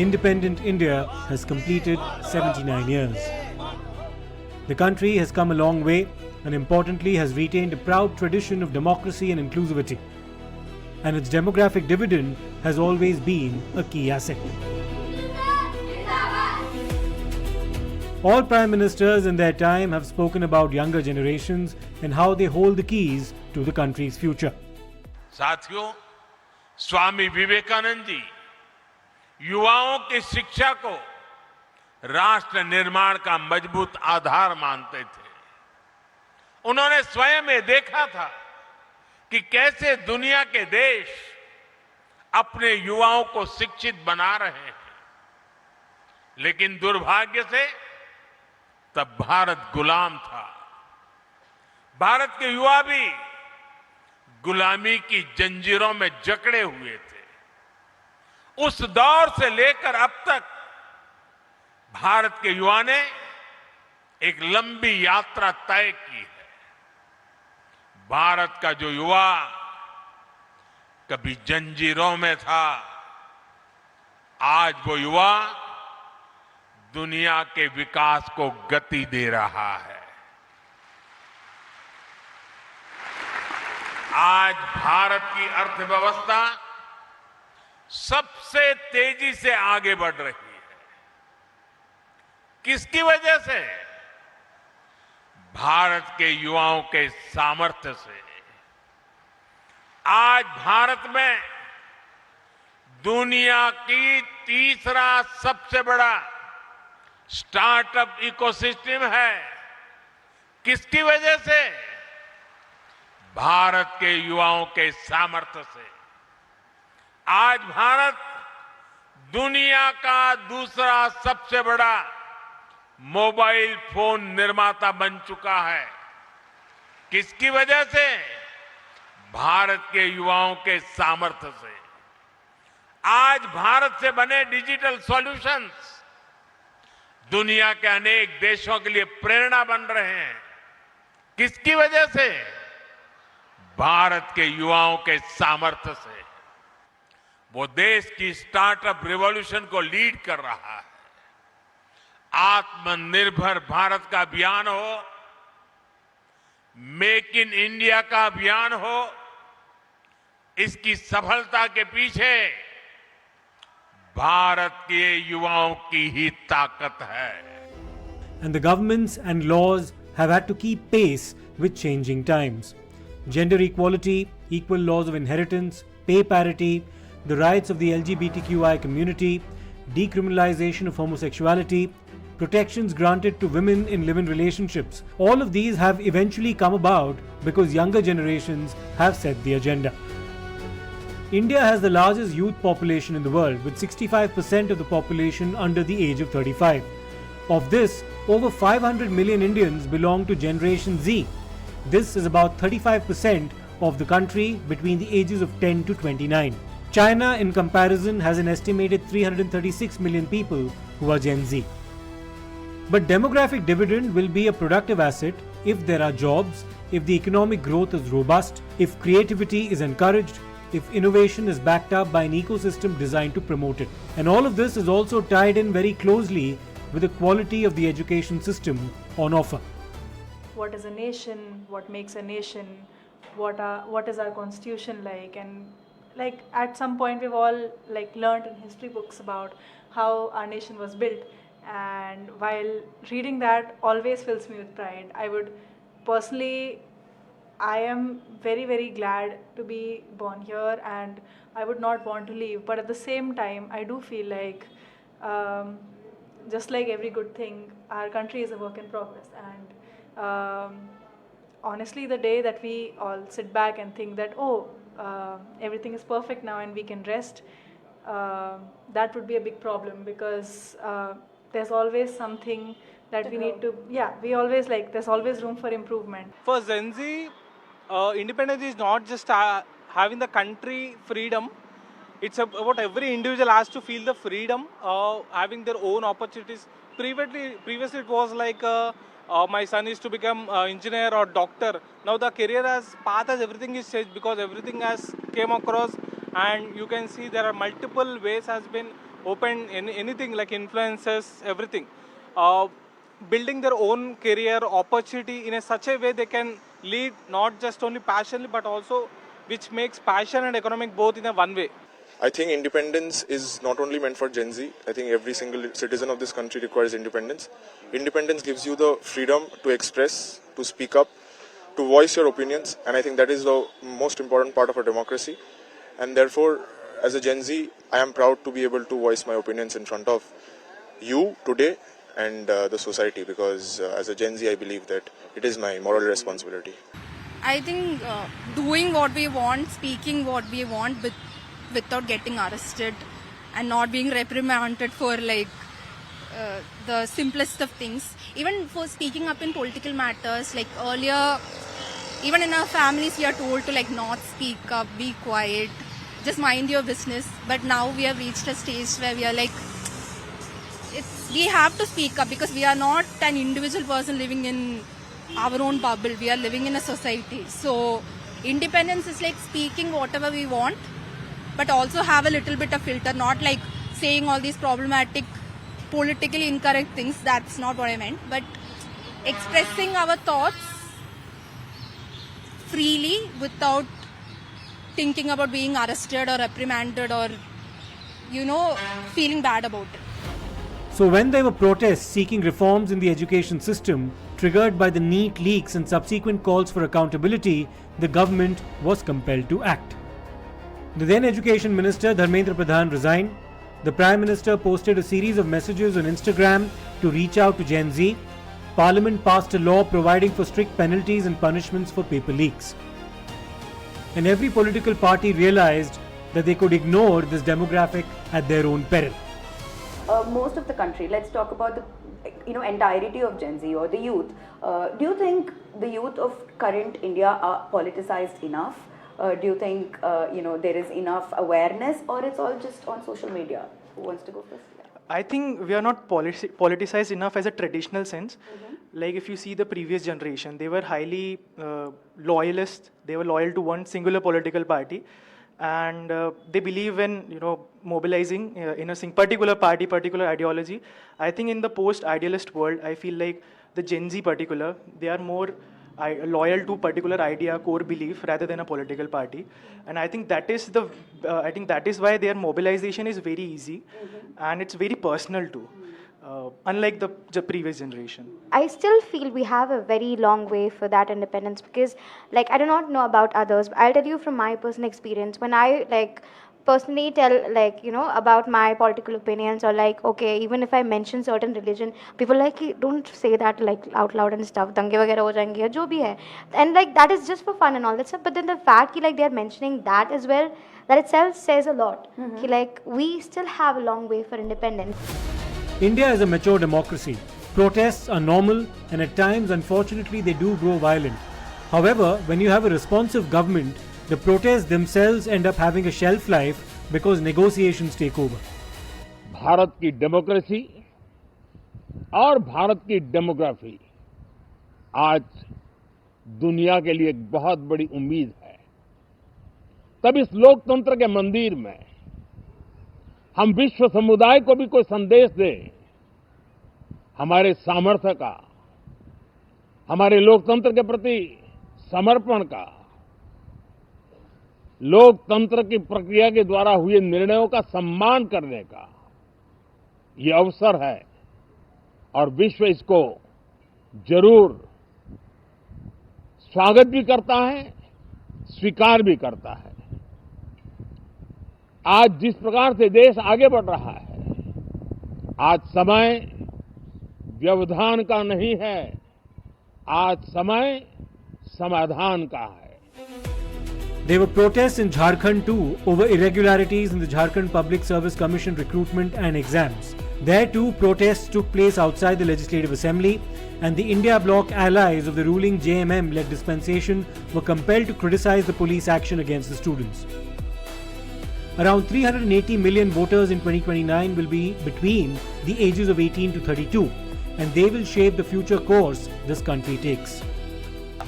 independent India has completed 79 years. The country has come a long way and importantly has retained a proud tradition of democracy and inclusivity. And its demographic dividend has always been a key asset. All Prime Ministers in their time have spoken about younger generations and how they hold the keys to the country's future. साथियों, स्वामी विवेकानंद जी युवाओं की शिक्षा को राष्ट्र निर्माण का मजबूत आधार मानते थे। उन्होंने स्वयं ये देखा था कि कैसे दुनिया के देश अपने युवाओं को शिक्षित बना रहे हैं, लेकिन दुर्भाग्य से तब भारत गुलाम था। भारत के युवा भी गुलामी की जंजीरों में जकड़े हुए थे। उस दौर से लेकर अब तक भारत के युवा ने एक लंबी यात्रा तय की है। भारत का जो युवा कभी जंजीरों में था, आज वो युवा दुनिया के विकास को गति दे रहा है। आज भारत की अर्थव्यवस्था सबसे तेजी से आगे बढ़ रही है। किसकी वजह से? भारत के युवाओं के सामर्थ्य से। आज भारत में दुनिया की तीसरा सबसे बड़ा स्टार्टअप इकोसिस्टम है। किसकी वजह से? भारत के युवाओं के सामर्थ्य से। आज भारत दुनिया का दूसरा सबसे बड़ा मोबाइल फोन निर्माता बन चुका है। किसकी वजह से? भारत के युवाओं के सामर्थ्य से। आज भारत से बने डिजिटल सॉल्यूशंस दुनिया के अनेक देशों के लिए प्रेरणा बन रहे हैं। किसकी वजह से? भारत के युवाओं के सामर्थ्य से। वो देश की स्टार्टअप रिवॉल्यूशन को लीड कर रहा है। आत्मनिर्भर भारत का अभियान हो, मेक इन इंडिया का अभियान हो, इसकी सफलता के पीछे भारत के युवाओं की ही ताकत है। And the governments and laws have had to keep pace with changing times. Gender equality, equal laws of inheritance, pay parity, the rights of the LGBTQI community, decriminalization of homosexuality, protections granted to women in live-in relationships. All of these have eventually come about because younger generations have set the agenda. India has the largest youth population in the world, with 65% of the population under the age of 35. Of this, over 500 million Indians belong to Generation Z. This is about 35% of the country between the ages of 10 to 29. China, in comparison, has an estimated 336 million people who are Gen Z. But demographic dividend will be a productive asset if there are jobs, if the economic growth is robust, if creativity is encouraged, if innovation is backed up by an ecosystem designed to promote it. And all of this is also tied in very closely with the quality of the education system on offer. What is a nation? What makes a nation? What is our constitution like? And like at some point we've all like learned in history books about how our nation was built. And while reading that always fills me with pride. I would personally, I am very, very glad to be born here and I would not want to leave. But at the same time, I do feel like just like every good thing, our country is a work in progress. And honestly, the day that we all sit back and think that, everything is perfect now and we can rest, that would be a big problem because there's always something that we need to, there's always room for improvement. For Gen Z, independence is not just having the country freedom. It's about every individual has to feel the freedom, having their own opportunities. Previously it was like my son is to become engineer or doctor. Now the career path has everything is changed because everything has came across, and you can see there are multiple ways has been open anything like influencers, everything. Uh, Building their own career opportunity in such a way they can lead not just only passionately but also which makes passion and economic both in a one way. I think independence is not only meant for Gen Z. I think every single citizen of this country requires independence. Independence gives you the freedom to express, to speak up, to voice your opinions, and I think that is the most important part of a democracy. And therefore, as a Gen Z, I am proud to be able to voice my opinions in front of you today and the society, because as a Gen Z, I believe that it is my moral responsibility. I think doing what we want, speaking what we want without getting arrested and not being reprimanded for the simplest of things. Even for speaking up in political matters, like earlier, even in our families we are told to not speak up, be quiet, just mind your business. But now we have reached a stage where we are we have to speak up because we are not an individual person living in our own bubble. We are living in a society. So independence is like speaking whatever we want, but also have a little bit of filter, not like saying all these problematic, politically incorrect things. That's not what I meant. But expressing our thoughts freely without thinking about being arrested or reprimanded or, feeling bad about it. So when there were protests seeking reforms in the education system, triggered by the NEET leaks and subsequent calls for accountability, the government was compelled to act. The then Education Minister Dharmendra Pradhan resigned. The Prime Minister posted a series of messages on Instagram to reach out to Gen Z. Parliament passed a law providing for strict penalties and punishments for paper leaks. And every political party realized that they could ignore this demographic at their own peril. Most of the country, let's talk about the entirety of Gen Z or the youth. Do you think the youth of current India are politicized enough? Do you think there is enough awareness, or it's all just on social media? Who wants to go first? I think we are not politicized enough as a traditional sense. Like if you see the previous generation, they were highly loyalist. They were loyal to one singular political party. And they believe in mobilizing in a particular party, particular ideology. I think in the post-idealist world, I feel like the Gen Z particular, they are more loyal to particular idea, core belief, rather than a political party. And I think that is that is why their mobilization is very easy, and it's very personal too. Unlike the previous generation. I still feel we have a very long way for that independence because, I do not know about others, but I'll tell you from my personal experience. When I, personally tell, about my political opinions or, okay, even if I mention certain religion, people don't say that, out loud and stuff, dange vagera ho jayenge, ya jo bhi hai. And, that is just for fun and all that stuff. But then the fact they are mentioning that as well, that itself says a lot. We still have a long way for independence. India is a mature democracy. Protests are normal and at times, unfortunately, they do grow violent. However, when you have a responsive government, the protests themselves end up having a shelf life because negotiations take over. Bharat की democracy और भारत की demography आज दुनिया के लिए एक बहुत बड़ी उम्मीद है। तब इस लोकतंत्र के मंदिर में हम विश्व समुदाय को भी कोई संदेश दें हमारे सामर्थ्य का, हमारे लोकतंत्र के प्रति समर्पण का, लोकतंत्र की प्रक्रिया के द्वारा हुए निर्णयों का सम्मान करने का ये अवसर है और विश्व इसको जरूर स्वागत भी करता है, स्वीकार भी करता है। आज जिस प्रकार से देश आगे बढ़ रहा है, आज समय व्यवधान का नहीं है, आज समय समाधान का है। There were protests in Jharkhand too over irregularities in the Jharkhand Public Service Commission recruitment and exams. There too, protests took place outside the Legislative Assembly, and the India Bloc allies of the ruling JMM-led dispensation were compelled to criticize the police action against the students. Around 380 million voters in 2029 will be between the ages of 18 to 32, and they will shape the future course this country takes.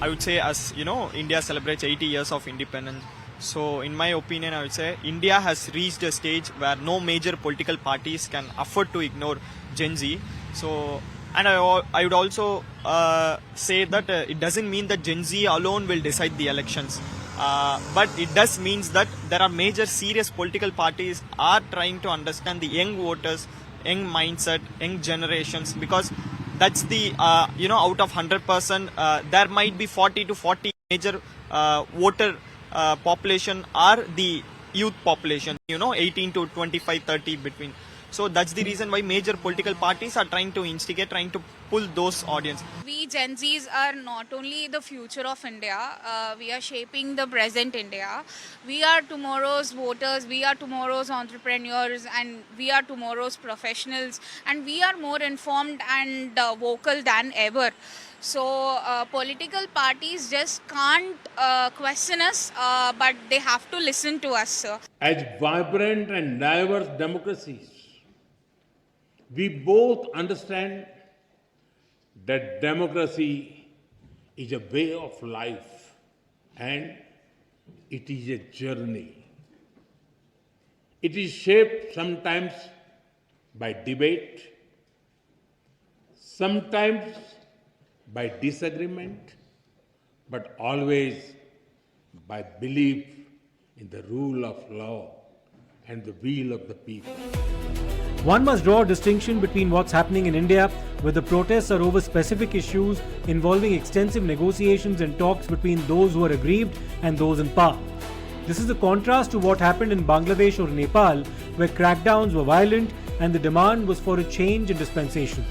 I would say, as you know, India celebrates 80 years of independence. So, in my opinion, I would say India has reached a stage where no major political parties can afford to ignore Gen Z. So, and I would also say that it doesn't mean that Gen Z alone will decide the elections. But it does means that there are major serious political parties are trying to understand the young voters, young mindset, young generations, because that's the, out of 100%, there might be 40 to 40 major voter population are the youth population, 18 to 25, 30 between. So that's the reason why major political parties are trying to instigate, trying to pull those audience. We Gen Zs are not only the future of India, we are shaping the present India. We are tomorrow's voters, we are tomorrow's entrepreneurs, and we are tomorrow's professionals, and we are more informed and vocal than ever. So political parties just can't question us, but they have to listen to us, sir. As vibrant and diverse democracies, we both understand that democracy is a way of life and it is a journey. It is shaped sometimes by debate, sometimes by disagreement, but always by belief in the rule of law and the will of the people. One must draw a distinction between what's happening in India, where the protests are over specific issues involving extensive negotiations and talks between those who are aggrieved and those in power. This is a contrast to what happened in Bangladesh or Nepal, where crackdowns were violent and the demand was for a change in dispensation.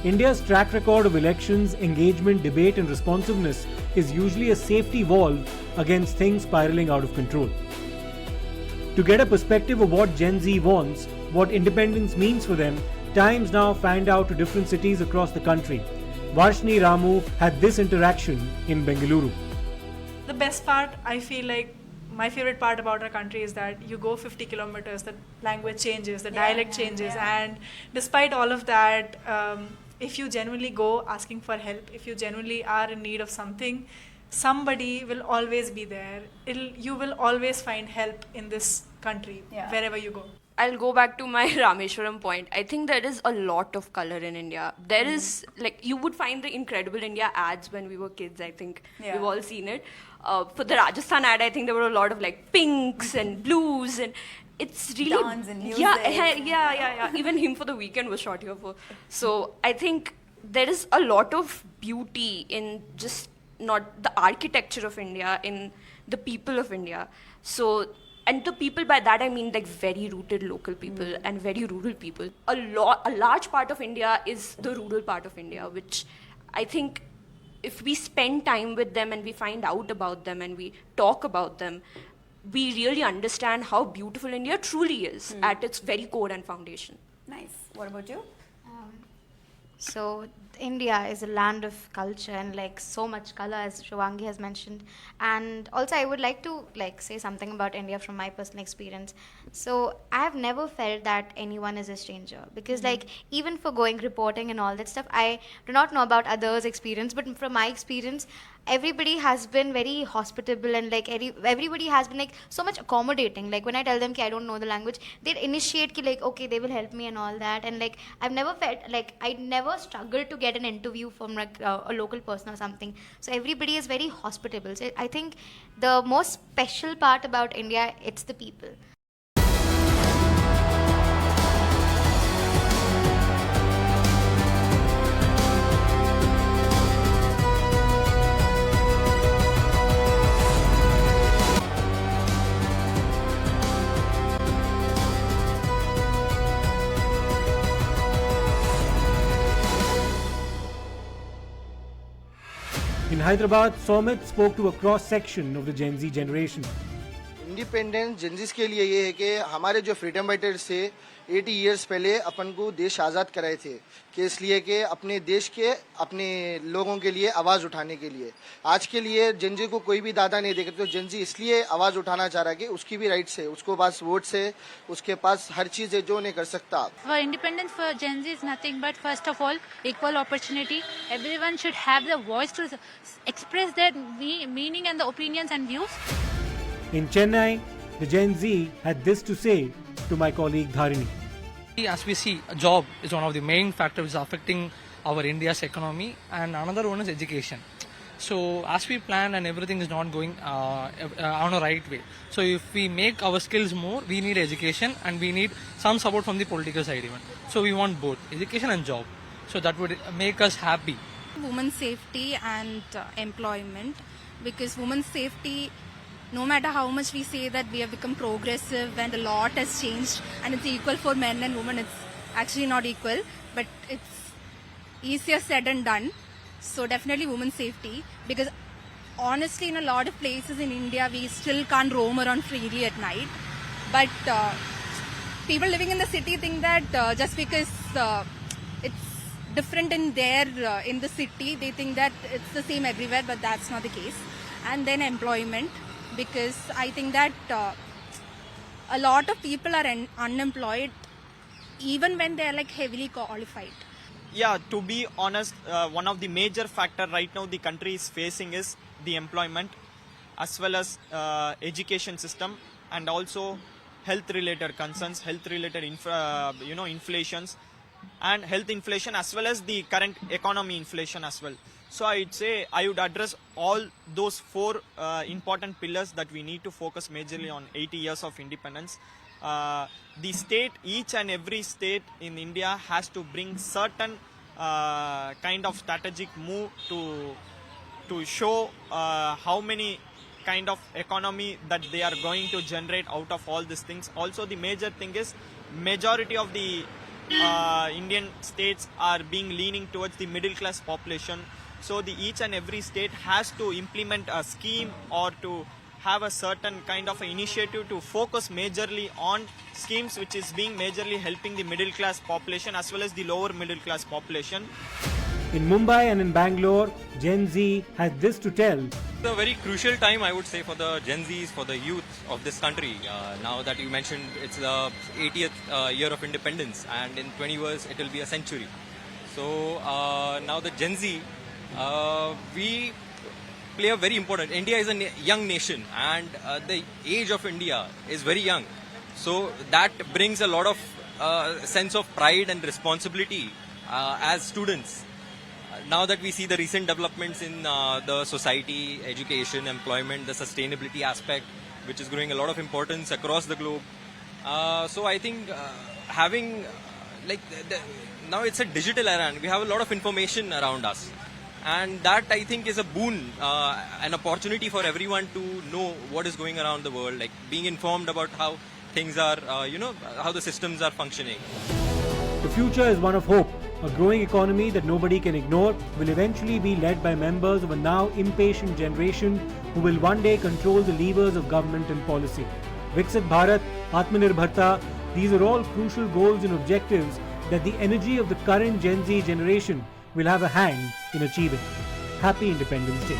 India's track record of elections, engagement, debate and responsiveness is usually a safety valve against things spiraling out of control. To get a perspective of what Gen Z wants, what independence means for them, Times Now fanned out to different cities across the country. Varshni Ramu had this interaction in Bengaluru. The best part, I feel like, my favorite part about our country is that you go 50 kilometers, the language changes, the dialect changes, and despite all of that, if you genuinely go asking for help, if you genuinely are in need of something, somebody will always be there. You will always find help in this country, wherever you go. I'll go back to my Rameshwaram point. I think there is a lot of color in India. There is, you would find the Incredible India ads when we were kids, I think. We've all seen it. For the Rajasthan ad, I think there were a lot of pinks and blues, and it's really... Dance and music. Yeah. Even Him for the Weekend was shot here for. So I think there is a lot of beauty in just not the architecture of India, in the people of India. So... And the people, by that I mean very rooted local people and very rural people. A large part of India is the rural part of India, which I think if we spend time with them and we find out about them and we talk about them, we really understand how beautiful India truly is at its very core and foundation. Nice. What about you? So India is a land of culture and so much color, as Shivangi has mentioned. And also I would like to say something about India from my personal experience. So I have never felt that anyone is a stranger, because even for going reporting and all that stuff, I do not know about others' experience, but from my experience, everybody has been very hospitable and everybody has been so much accommodating. When I tell them I don't know the language, they initiate okay, they will help me and all that. And I've never felt I never struggled to get an interview from a local person or something. So everybody is very hospitable. So I think the most special part about India, it's the people. In Hyderabad, Somit spoke to a cross-section of the Gen Z generation. Independence जेंजिस के लिए ये है कि हमारे जो freedom fighters थे 80 years पहले अपन को देश आज़ाद कराए थे कि इसलिए कि अपने देश के अपने लोगों के लिए आवाज़ उठाने के लिए आज के लिए जेंजी को कोई भी दादा नहीं देखे तो जेंजी इसलिए आवाज़ उठाना चाह रहा है कि उसकी भी राइट्स है, उसको पास वोट्स है, उसके पास हर चीज़ है जो नहीं कर सकता. For independence for Gen Z is nothing but first of all equal opportunity. Everyone should have the voice to express their meaning and the opinions and views. In Chennai, the Gen Z had this to say to my colleague Dharini. As we see, a job is one of the main factors affecting our India's economy, and another one is education. So as we plan and everything is not going on a right way. So if we make our skills more, we need education and we need some support from the political side even. So we want both education and job. So that would make us happy. Women's safety and employment, because women's safety, no matter how much we say that we have become progressive and a lot has changed and it's equal for men and women, it's actually not equal, but it's easier said than done. So definitely women's safety, because honestly in a lot of places in India we still can't roam around freely at night. But people living in the city think that just because it's different in the city, they think that it's the same everywhere, but that's not the case. And then employment, because I think that a lot of people are unemployed even when they are like heavily qualified. Yeah, to be honest, one of the major factor right now the country is facing is the employment, as well as education system, and also health related concerns, health related inflations, and health inflation, as well as the current economy inflation as well. So I'd say I would address all those four important pillars that we need to focus majorly on 80 years of independence. The state, each and every state in India has to bring certain kind of strategic move to show how many kind of economy that they are going to generate out of all these things. Also the major thing is majority of the Indian states are being leaning towards the middle class population. So the each and every state has to implement a scheme or to have a certain kind of initiative to focus majorly on schemes which is being majorly helping the middle class population as well as the lower middle class population. In Mumbai and in Bangalore, Gen Z had this to tell. It's a very crucial time, I would say, for the Gen Zs, for the youth of this country. Now that you mentioned it's the 80th year of independence, and in 20 years it will be a century. So now the Gen Z, we play a very important. India is a young nation, and the age of India is very young. So that brings a lot of sense of pride and responsibility as students. Now that we see the recent developments in the society, education, employment, the sustainability aspect, which is growing a lot of importance across the globe. So I think having now it's a digital era and we have a lot of information around us. And that I think is a boon, an opportunity for everyone to know what is going around the world, like being informed about how things are, how the systems are functioning. The future is one of hope. A growing economy that nobody can ignore will eventually be led by members of a now impatient generation who will one day control the levers of government and policy. Viksit Bharat, Atmanirbharta, these are all crucial goals and objectives that the energy of the current Gen Z generation will have a hand in achieving. Happy Independence Day.